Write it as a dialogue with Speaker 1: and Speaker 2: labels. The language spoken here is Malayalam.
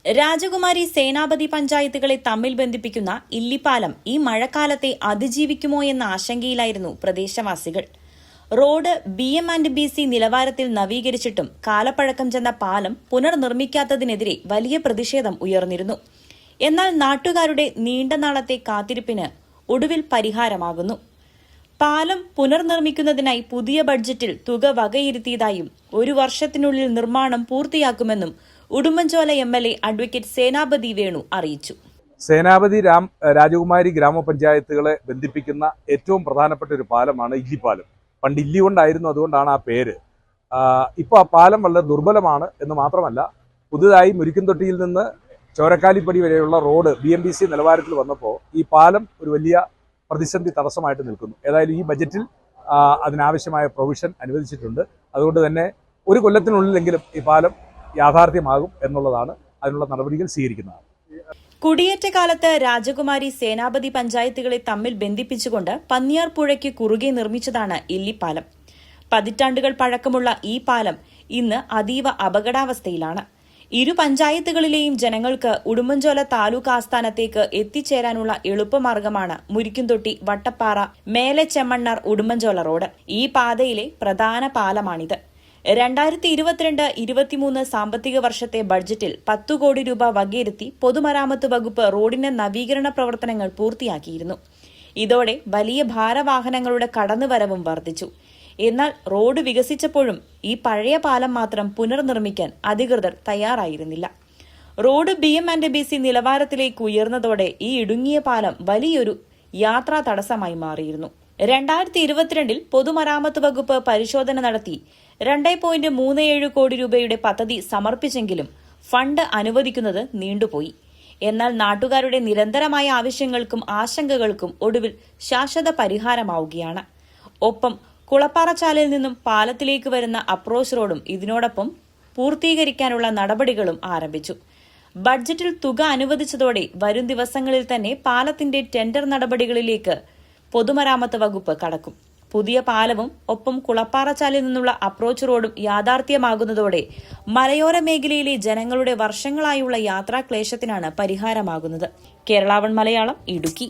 Speaker 1: രാജകുമാരി സേനാപതി പഞ്ചായത്തുകളെ തമ്മിൽ ബന്ധിപ്പിക്കുന്ന ഇല്ലിപ്പാലം ഈ മഴക്കാലത്തെ അതിജീവിക്കുമോ എന്ന ആശങ്കയിലായിരുന്നു പ്രദേശവാസികൾ. റോഡ് BM&BC നിലവാരത്തിൽ നവീകരിച്ചിട്ടും കാലപ്പഴക്കം ചെന്ന പാലം പുനർനിർമ്മിക്കാത്തതിനെതിരെ വലിയ പ്രതിഷേധം ഉയർന്നിരുന്നു. എന്നാൽ നാട്ടുകാരുടെ നീണ്ട നാളത്തെ കാത്തിരിപ്പിന് ഒടുവിൽ പരിഹാരമാകുന്നു. പാലം പുനർനിർമ്മിക്കുന്നതിനായി പുതിയ ബഡ്ജറ്റിൽ തുക വകയിരുത്തിയതായും 1 വർഷത്തിനുള്ളിൽ നിർമ്മാണം പൂർത്തിയാക്കുമെന്നും ഉടുമ്പൻചോല MLA അഡ്വക്കേറ്റ് സേനാപതി വേണു അറിയിച്ചു.
Speaker 2: സേനാപതി രാജകുമാരി ഗ്രാമപഞ്ചായത്തുകളെ ബന്ധിപ്പിക്കുന്ന ഏറ്റവും പ്രധാനപ്പെട്ട ഒരു പാലമാണ് ഇല്ലിപ്പാലം. പണ്ട് ഇല്ലി കൊണ്ടായിരുന്നു, അതുകൊണ്ടാണ് ആ പേര്. ഇപ്പോൾ ആ പാലം വളരെ ദുർബലമാണ് എന്ന് മാത്രമല്ല, പുതുതായി മുരിക്കുംതൊട്ടിയിൽ നിന്ന് ചോരക്കാലിപ്പടി വരെയുള്ള റോഡ് BMBC നിലവാരത്തിൽ വന്നപ്പോൾ ഈ പാലം ഒരു വലിയ പ്രതിസന്ധി തടസ്സമായിട്ട് നിൽക്കുന്നു. ഏതായാലും ഈ ബജറ്റിൽ അതിനാവശ്യമായ പ്രൊവിഷൻ അനുവദിച്ചിട്ടുണ്ട്. അതുകൊണ്ട് തന്നെ 1 കൊല്ലത്തിനുള്ളിലെങ്കിലും ഈ പാലം യാഥാർത്ഥ്യമാകും എന്നുള്ളതാണ്. അതിനുള്ള നടപടികൾ സ്വീകരിക്കുന്നതാണ്.
Speaker 1: കുടിയേറ്റ കാലത്ത് രാജകുമാരി സേനാപതി പഞ്ചായത്തുകളെ തമ്മിൽ ബന്ധിപ്പിച്ചുകൊണ്ട് പന്നിയാർ പുഴയ്ക്ക് കുറുകെ നിർമ്മിച്ചതാണ് ഇല്ലിപ്പാലം. പതിറ്റാണ്ടുകൾ പഴക്കമുള്ള ഈ പാലം ഇന്ന് അതീവ അപകടാവസ്ഥയിലാണ്. 2 പഞ്ചായത്തുകളിലെയും ജനങ്ങൾക്ക് ഉടുമ്പൻചോല താലൂക്ക് ആസ്ഥാനത്തേക്ക് എത്തിച്ചേരാനുള്ള എളുപ്പമാർഗമാണ് മുരിക്കുംതൊട്ടി വട്ടപ്പാറ മേലെ ചെമ്മണ്ണാർ ഉടുമ്പൻചോല റോഡ്. ഈ പാതയിലെ പ്രധാന പാലമാണിത്. 2022-23 സാമ്പത്തിക വർഷത്തെ ബഡ്ജറ്റിൽ 10 കോടി രൂപ വകയിരുത്തി പൊതുമരാമത്ത് വകുപ്പ് റോഡിന്റെ നവീകരണ പ്രവർത്തനങ്ങൾ പൂർത്തിയാക്കിയിരുന്നു. ഇതോടെ വലിയ ഭാരവാഹനങ്ങളുടെ കടന്നുവരവും വർദ്ധിച്ചു. എന്നാൽ റോഡ് വികസിച്ചപ്പോഴും ഈ പഴയ പാലം മാത്രം പുനർനിർമ്മിക്കാൻ അധികൃതർ തയ്യാറായിരുന്നില്ല. റോഡ് BM&BC നിലവാരത്തിലേക്ക് ഉയർന്നതോടെ ഈ ഇടുങ്ങിയ പാലം വലിയൊരു യാത്രാ തടസ്സമായി മാറിയിരുന്നു. 2022 പൊതുമരാമത്ത് വകുപ്പ് പരിശോധന നടത്തി 2.37 കോടി രൂപയുടെ പദ്ധതി സമർപ്പിച്ചെങ്കിലും ഫണ്ട് അനുവദിക്കുന്നത് നീണ്ടുപോയി. എന്നാൽ നാട്ടുകാരുടെ നിരന്തരമായ ആവശ്യങ്ങൾക്കും ആശങ്കകൾക്കും ഒടുവിൽ ശാശ്വത പരിഹാരമാവുകയാണ്. ഒപ്പം കുളപ്പാറച്ചാലിൽ നിന്നും പാലത്തിലേക്ക് വരുന്ന അപ്രോച്ച് റോഡും ഇതിനോടൊപ്പം പൂർത്തീകരിക്കാനുള്ള നടപടികളും ആരംഭിച്ചു. ബഡ്ജറ്റിൽ തുക അനുവദിച്ചതോടെ വരും ദിവസങ്ങളിൽ തന്നെ പാലത്തിന്റെ ടെൻഡർ നടപടികളിലേക്ക് പൊതുമരാമത്ത് വകുപ്പ് കടക്കും. പുതിയ പാലവും ഒപ്പം കുളപ്പാറച്ചാലിൽ നിന്നുള്ള അപ്രോച്ച് റോഡും യാഥാർത്ഥ്യമാകുന്നതോടെ മലയോര മേഖലയിലെ ജനങ്ങളുടെ വർഷങ്ങളായുള്ള യാത്രാക്ലേശത്തിനാണ് പരിഹാരമാകുന്നത്. കേരള 1 മലയാളം, ഇടുക്കി.